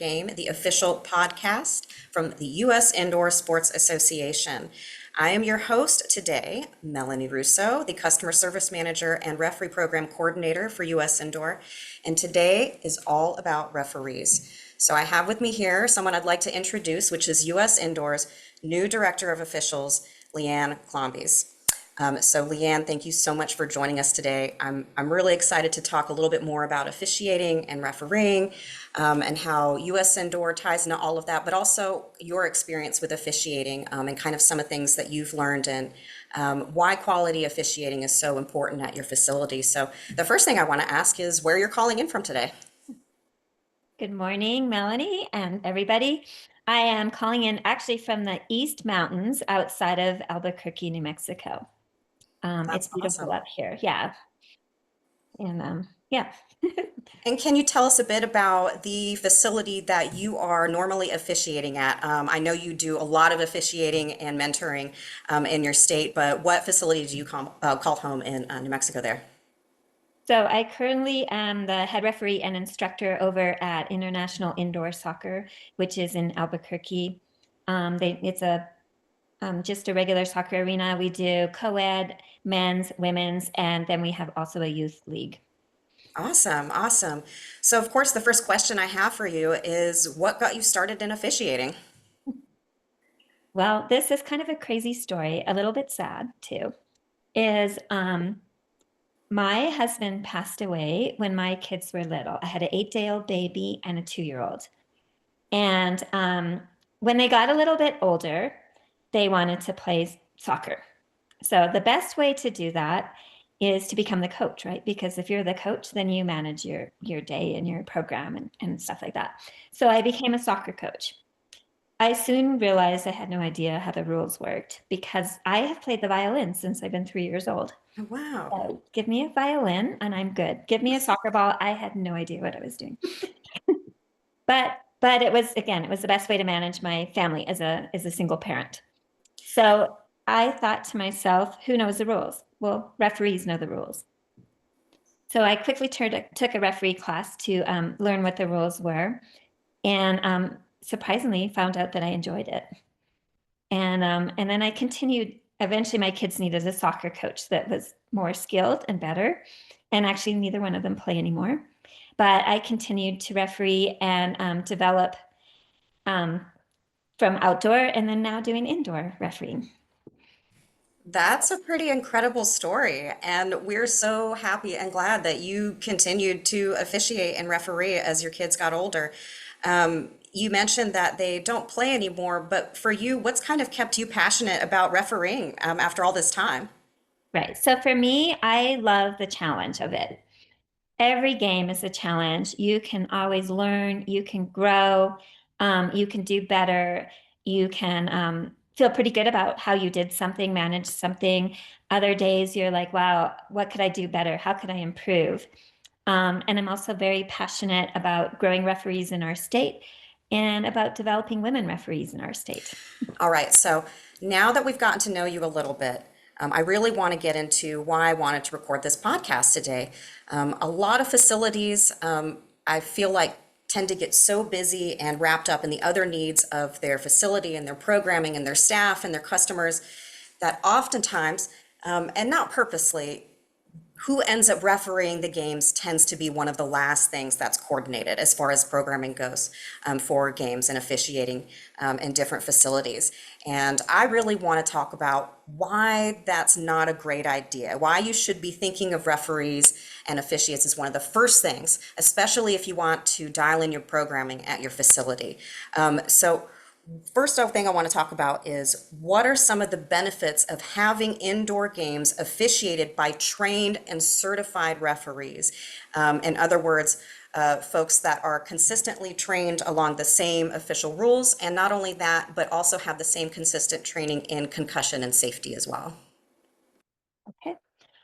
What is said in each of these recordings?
Game, the official podcast from the U.S. Indoor Sports Association. I am your host today, Melanie Russo, the Customer Service Manager and Referee Program Coordinator for U.S. Indoor, and today is all about referees. So I have with me here someone I'd like to introduce, which is U.S. Indoor's new Director of Officials, Anne Klombies. So Leanne, thank you so much for joining us today. I'm really excited to talk a little bit more about officiating and refereeing and how U.S. Indoor ties into all of that, but also your experience with officiating and kind of some of the things that you've learned and why quality officiating is so important at your facility. So the first thing I want to ask is where you're calling in from today. Good morning, Melanie and everybody. I am calling in actually from the East Mountains outside of Albuquerque, New Mexico. It's beautiful awesome. up here. Yeah. And yeah. And can you tell us a bit about the facility that you are normally officiating at? I know you do a lot of officiating and mentoring in your state, but what facility do you call home in New Mexico there? So I currently am the head referee and instructor over at International Indoor Soccer, which is in Albuquerque. It's just a regular soccer arena. We do co-ed, men's, women's, and then we have also a youth league. Awesome, awesome. So of course, the first question I have for you is what got you started in officiating? Well, this is kind of a crazy story, a little bit sad too, is my husband passed away when my kids were little. I had an 8-day-old baby and a 2-year-old. And when they got a little bit older, they wanted to play soccer. So the best way to do that is to become the coach, right? Because if you're the coach, then you manage your day and your program and stuff like that. So I became a soccer coach. I soon realized I had no idea how the rules worked because I have played the violin since I've been 3 years old. Oh, wow. So give me a violin and I'm good. Give me a soccer ball. I had no idea what I was doing. But it was, again, it was the best way to manage my family as a single parent. So I thought to myself, who knows the rules? Well, referees know the rules. So I quickly took a referee class to learn what the rules were, and surprisingly found out that I enjoyed it. And then I continued. Eventually, my kids needed a soccer coach that was more skilled and better. And actually, neither one of them play anymore. But I continued to referee and develop from outdoor and then now doing indoor refereeing. That's a pretty incredible story, and we're so happy and glad that you continued to officiate and referee as your kids got older. You mentioned that they don't play anymore, but for you, what's kind of kept you passionate about refereeing after all this time? Right. So for me, I love the challenge of it. Every game is a challenge. You can always learn, you can grow, you can do better, you can feel pretty good about how you did something, manage something. Other days you're like, wow, what could I do better? How could I improve? And I'm also very passionate about growing referees in our state and about developing women referees in our state. All right, so now that we've gotten to know you a little bit, I really want to get into why I wanted to record this podcast today. A lot of facilities, I feel like, tend to get so busy and wrapped up in the other needs of their facility and their programming and their staff and their customers that oftentimes, and not purposely, who ends up refereeing the games tends to be one of the last things that's coordinated as far as programming goes for games and officiating in different facilities. And I really want to talk about why that's not a great idea, why you should be thinking of referees and officiates as one of the first things, especially if you want to dial in your programming at your facility. So first thing I want to talk about is what are some of the benefits of having indoor games officiated by trained and certified referees? In other words, folks that are consistently trained along the same official rules, and not only that, but also have the same consistent training in concussion and safety as well. Okay.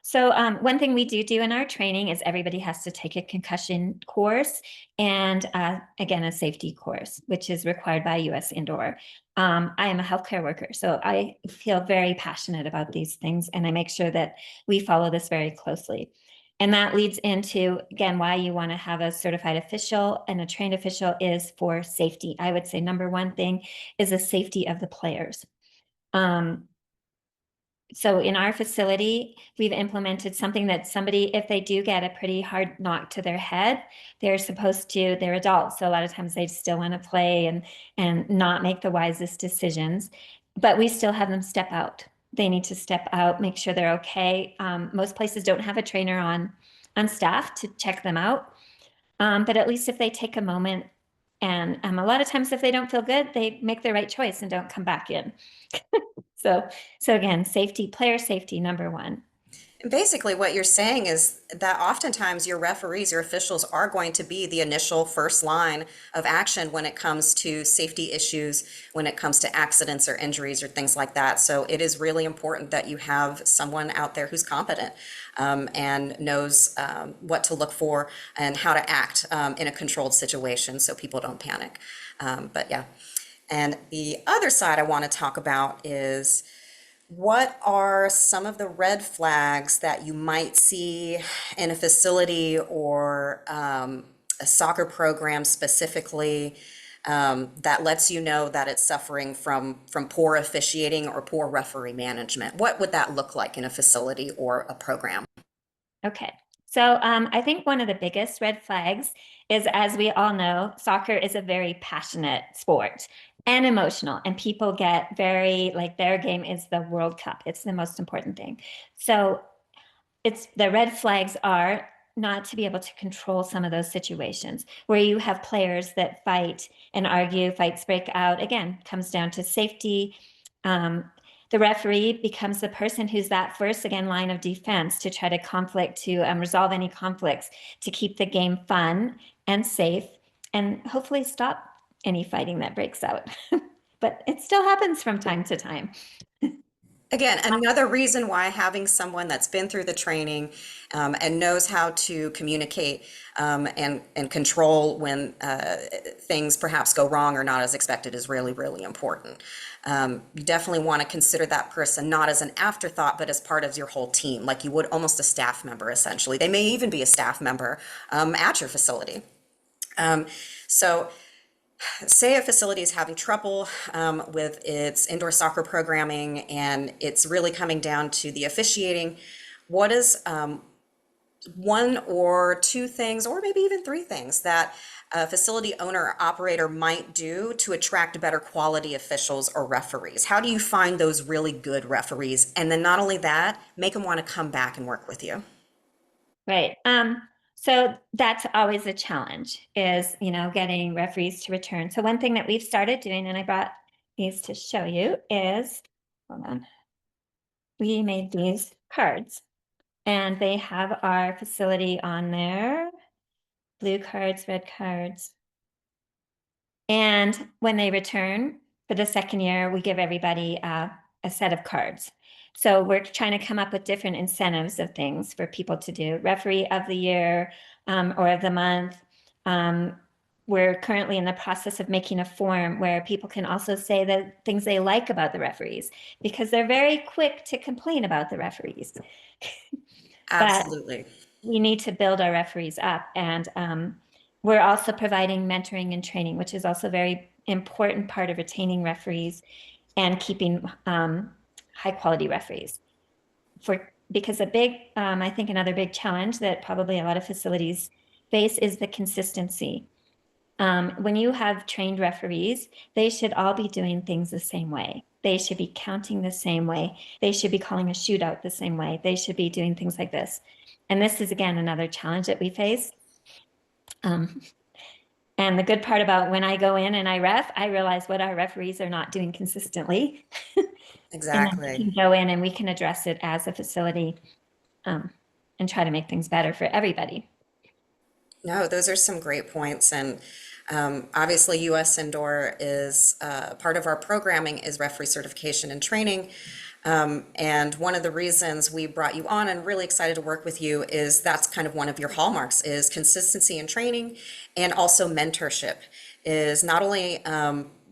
So one thing we do in our training is everybody has to take a concussion course and again, a safety course, which is required by US Indoor. I am a healthcare worker, so I feel very passionate about these things and I make sure that we follow this very closely. And that leads into, again, why you want to have a certified official and a trained official is for safety. I would say number one thing is the safety of the players. So in our facility, we've implemented something that somebody, if they do get a pretty hard knock to their head, they're adults. So a lot of times they still want to play and not make the wisest decisions, but we still have them step out. They need to step out, make sure they're okay. Most places don't have a trainer on staff to check them out. But at least if they take a moment and a lot of times if they don't feel good, they make the right choice and don't come back in. So, so again, safety, player safety, number one. And basically, what you're saying is that oftentimes your referees, your officials are going to be the initial first line of action when it comes to safety issues, when it comes to accidents or injuries or things like that. So it is really important that you have someone out there who's competent and knows what to look for and how to act in a controlled situation so people don't panic. But yeah. And the other side I want to talk about is what are some of the red flags that you might see in a facility or a soccer program specifically that lets you know that it's suffering from poor officiating or poor referee management? What would that look like in a facility or a program? Okay. So I think one of the biggest red flags is, as we all know, soccer is a very passionate sport and emotional, and people get very, like, their game is the World Cup. It's the most important thing. So it's the red flags are not to be able to control some of those situations where you have players that fight and argue, fights break out. Again, comes down to safety. The referee becomes the person who's that first, again, line of defense to try to resolve any conflicts, to keep the game fun and safe, and hopefully stop any fighting that breaks out. But it still happens from time to time. Again, another reason why having someone that's been through the training and knows how to communicate and control when things perhaps go wrong or not as expected is really, really important. You definitely want to consider that person not as an afterthought, but as part of your whole team, like you would almost a staff member, essentially. They may even be a staff member at your facility. So say a facility is having trouble with its indoor soccer programming and it's really coming down to the officiating. What is one or two things, or maybe even three things, that a facility owner or operator might do to attract better quality officials or referees? How do you find those really good referees? And then not only that, make them want to come back and work with you. Right. So that's always a challenge, is, getting referees to return. So one thing that we've started doing, and I brought these to show you, is, hold on, we made these cards and they have our facility on there, blue cards, red cards. And when they return for the second year, we give everybody a set of cards. So we're trying to come up with different incentives of things for people to do. Referee of the year or of the month. We're currently in the process of making a form where people can also say the things they like about the referees, because they're very quick to complain about the referees. But Absolutely. we need to build our referees up. And we're also providing mentoring and training, which is also a very important part of retaining referees and keeping high quality referees. Because I think another big challenge that probably a lot of facilities face is the consistency. When you have trained referees, they should all be doing things the same way. They should be counting the same way. They should be calling a shootout the same way. They should be doing things like this. And this is, again, another challenge that we face. And the good part about when I go in and I ref, I realize what our referees are not doing consistently. And then we Exactly. can go in and we can address it as a facility and try to make things better for everybody. No, those are some great points. And obviously, USIndoor is part of our programming is referee certification and training. And one of the reasons we brought you on and really excited to work with you is that's kind of one of your hallmarks is consistency in training, and also mentorship is not only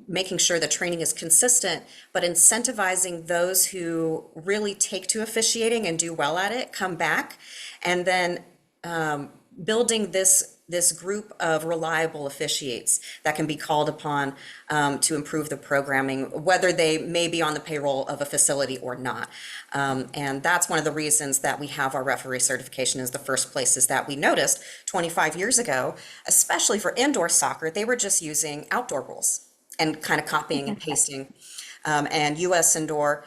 making sure the training is consistent, but incentivizing those who really take to officiating and do well at it, come back, and then building this group of reliable officiates that can be called upon to improve the programming, whether they may be on the payroll of a facility or not. And that's one of the reasons that we have our referee certification is the first places that we noticed 25 years ago, especially for indoor soccer, they were just using outdoor rules and kind of copying and pasting. And USIndoor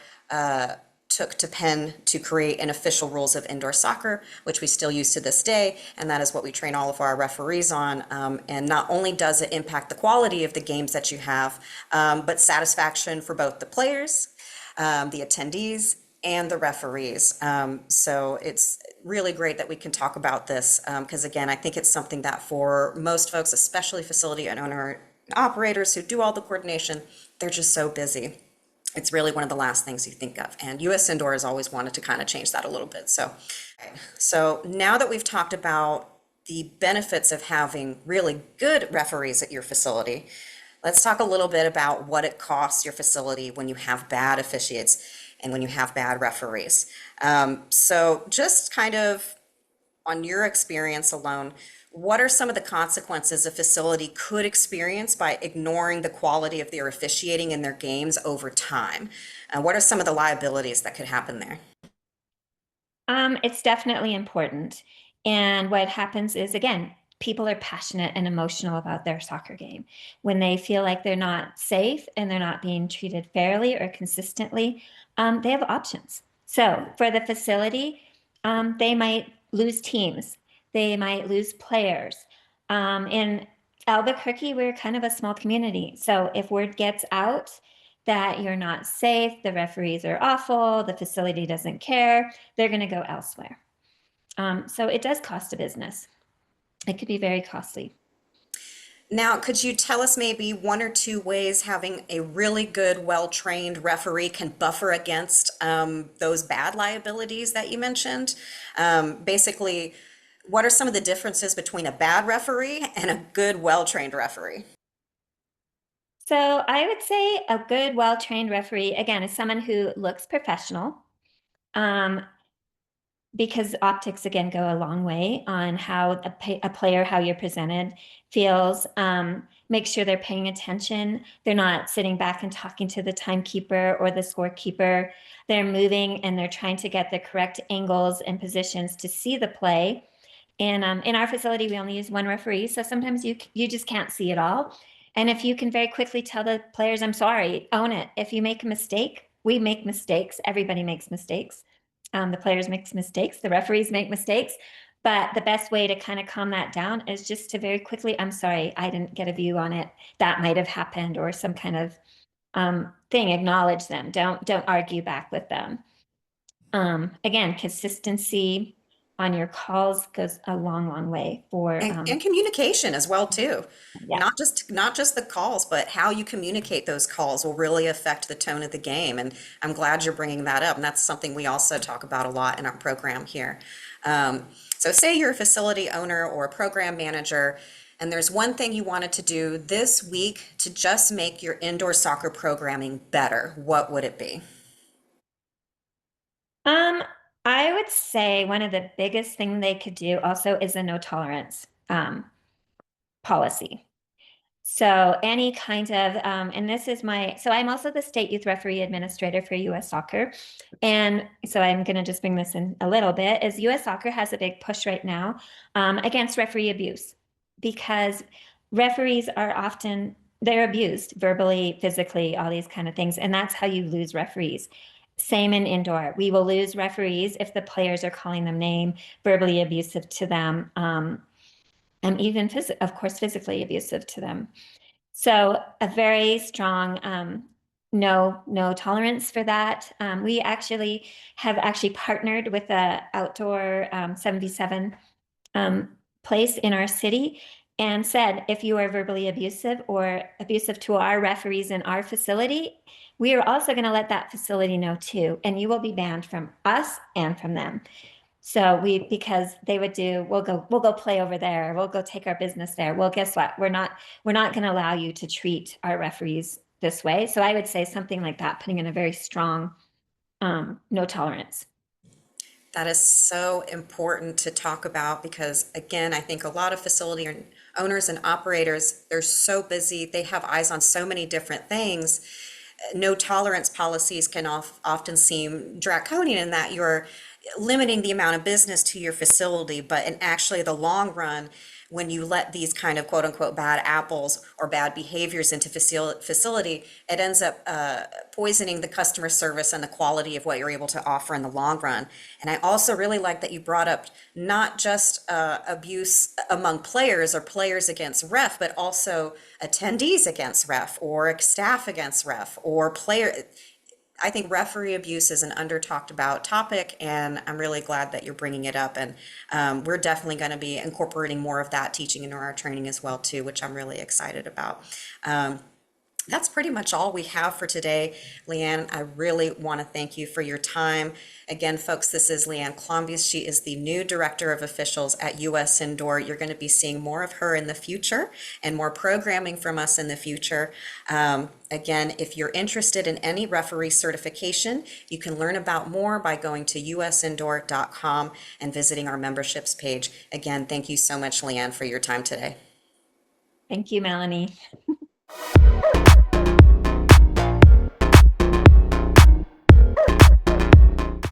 took to pen to create an official rules of indoor soccer, which we still use to this day, and that is what we train all of our referees on. And not only does it impact the quality of the games that you have, but satisfaction for both the players, the attendees, and the referees. So it's really great that we can talk about this because again, I think it's something that for most folks, especially facility and owner operators who do all the coordination, they're just so busy. It's really one of the last things you think of. And USIndoor has always wanted to kind of change that a little bit. So now that we've talked about the benefits of having really good referees at your facility, let's talk a little bit about what it costs your facility when you have bad officiates and when you have bad referees. So just kind of on your experience alone, what are some of the consequences a facility could experience by ignoring the quality of their officiating in their games over time? What are some of the liabilities that could happen there? It's definitely important. And what happens is, again, people are passionate and emotional about their soccer game. When they feel like they're not safe and they're not being treated fairly or consistently, they have options. So for the facility, they might lose teams, they might lose players. In Albuquerque, we're kind of a small community. So if word gets out that you're not safe, the referees are awful, the facility doesn't care, they're going to go elsewhere. So it does cost a business. It could be very costly. Now, could you tell us maybe one or two ways having a really good, well-trained referee can buffer against those bad liabilities that you mentioned? Basically, what are some of the differences between a bad referee and a good, well-trained referee? So I would say a good, well-trained referee, again, is someone who looks professional. Um, because optics again go a long way on how a player, how you're presented, feels. Make sure they're paying attention. They're not sitting back and talking to the timekeeper or the scorekeeper. They're moving and they're trying to get the correct angles and positions to see the play. And in our facility, we only use one referee, so sometimes you just can't see it all. And if you can very quickly tell the players, "I'm sorry," own it. If you make a mistake, we make mistakes. Everybody makes mistakes. The players make mistakes, the referees make mistakes, but the best way to kind of calm that down is just to very quickly, "I'm sorry, I didn't get a view on it. That might have happened," or some kind of thing. Acknowledge them. Don't argue back with them. Again, consistency on your calls goes a long, long way for And communication as well too. yeah. Not just the calls, but how you communicate those calls will really affect the tone of the game. And I'm glad you're bringing that up. And that's something we also talk about a lot in our program here. So say you're a facility owner or a program manager, and there's one thing you wanted to do this week to just make your indoor soccer programming better. What would it be? Um, I would say one of the biggest thing they could do also is a no tolerance policy. So any kind of, and this is so I'm also the state youth referee administrator for U.S. Soccer. And so I'm going to just bring this in a little bit, is U.S. Soccer has a big push right now against referee abuse because referees are often, they're abused verbally, physically, all these kind of things. And that's how you lose referees. Same in indoor. We will lose referees if the players are calling them name, verbally abusive to them, and even, of course, physically abusive to them. So a very strong no tolerance for that. We actually have partnered with a outdoor 77 place in our city and said, if you are verbally abusive or abusive to our referees in our facility, we are also going to let that facility know too, and you will be banned from us and from them. So because they would we'll go play over there. We'll go take our business there. Well, guess what? We're not going to allow you to treat our referees this way. So I would say something like that, putting in a very strong no tolerance. That is so important to talk about because, again, I think a lot of facility owners and operators, they're so busy, they have eyes on so many different things. No tolerance policies can often seem draconian in that you're limiting the amount of business to your facility, but in actually the long run, when you let these kind of quote unquote bad apples or bad behaviors into facility, it ends up poisoning the customer service and the quality of what you're able to offer in the long run. And I also really like that you brought up not just abuse among players or players against ref, but also attendees against ref or staff against ref or player. I think referee abuse is an under talked about topic, and I'm really glad that you're bringing it up. And we're definitely going to be incorporating more of that teaching into our training as well too, which I'm really excited about. That's pretty much all we have for today. Leanne, I really want to thank you for your time. Again, folks, this is Anne Klombies. She is the new Director of Officials at USIndoor. You're going to be seeing more of her in the future and more programming from us in the future. Again, if you're interested in any referee certification, you can learn about more by going to usindoor.com and visiting our memberships page. Again, thank you so much, Leanne, for your time today. Thank you, Melanie.